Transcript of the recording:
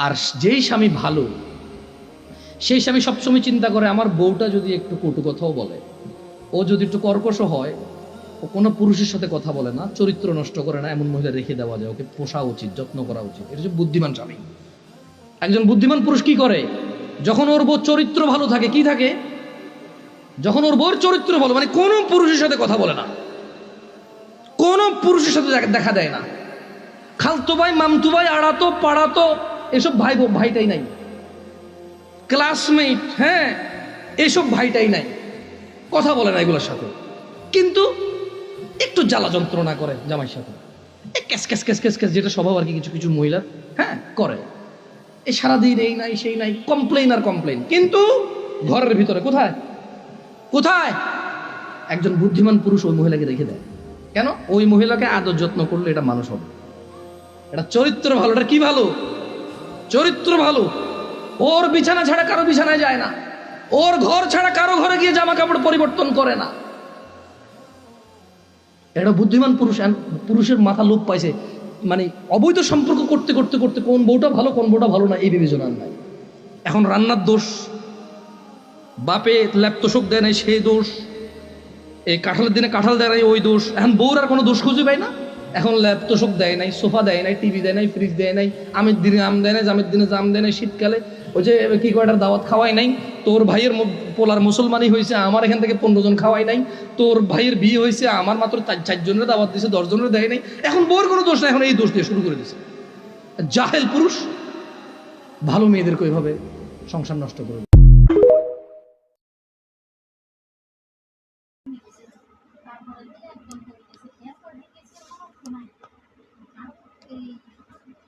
আর যেই স্বামী ভালো, সেই স্বামী সবসময় চিন্তা করে আমার বউটা যদি একটু কটু কথাও বলে, ও যদি একটু কর্কশ হয়, ও কোনো পুরুষের সাথে কথা বলে না, চরিত্র নষ্ট করে না, এমন মহিলা রেখে দেওয়া যায়, ওকে পোষা উচিত, যত্ন করা উচিত। এটা হচ্ছে বুদ্ধিমান স্বামী। একজন বুদ্ধিমান পুরুষ কি করে, যখন ওর বউ চরিত্র ভালো থাকে, কি থাকে, যখন ওর বউর চরিত্র ভালো, মানে কোনো পুরুষের সাথে কথা বলে না, কোনো পুরুষের সাথে দেখা দেয় না, খালতো ভাই, মামতু ভাই, আড়াতো পাড়াতো, এসব ভাই ভাইটাই নাই, ক্লাসমেট, হ্যাঁ, এসব ভাইটাই নাই, কথা বলে না এগুলোর সাথে। কিন্তু একটু জ্বালা যন্ত্রণা করে জামাইয়ের সাথে, cash cash cash cash cash, যেটা স্বভাব আর কি কিছু কিছু মহিলার, হ্যাঁ, করে। এই সারাদিন এই নাই সেই নাই, কমপ্লেন আর কমপ্লেন। কিন্তু ঘরের ভিতরে কোথায় কোথায় একজন বুদ্ধিমান পুরুষ ওই মহিলাকে রেখে দেয়। কেন? ওই মহিলাকে আদর যত্ন করলে এটা মানুষ হবে, এটা চরিত্র ভালো। এটা কি ভালো? চরিত্র ভালো। ওর বিছানা ছাড়া কারো বিছানায় যায় না, ওর ঘর ছাড়া কারো ঘরে গিয়ে জামা কাপড় পরিবর্তন করে না। এটা বুদ্ধিমান পুরুষ। পুরুষের মাথা লোপ পাইছে, মানে অবৈধ সম্পর্ক করতে করতে করতে কোন বউটা ভালো কোন বউটা ভালো না এই বিবেচনা নাই। এখন রান্নার দোষ, বাপে ল্যাপ তোষক দেয় নাই সেই দোষ, এই কাঁঠালের দিনে কাঁঠাল দেয় নাই ওই দোষ। এখন বউর আর কোনো দোষ খুঁজে পায় না। এখন ল্যাপ তোষক দেয় নাই, সোফা দেয় নাই, টিভি দেয় নাই, ফ্রিজ দেয় নাই, আমের দিনে আম দেয় নাই, জামের দিনে জাম দেয় নাই, শীতকালে ওই যে কি কয়টার দাওয়াত খাওয়াই নাই, তোর ভাইয়ের পোলার মুসলমানই হয়েছে, আমার এখান থেকে 15 জন খাওয়াই নাই, তোর ভাইয়ের বিয়ে হয়েছে, আমার মাত্র 4 জনের দাওয়াত দিয়েছে, 10 জনের দেয় নাই। এখন বউর কোনো দোষ নাই, এখন এই দোষ দিয়ে শুরু করে দিয়েছে। জাহেল পুরুষ ভালো মেয়েদেরকে ওইভাবে সংসার নষ্ট করে।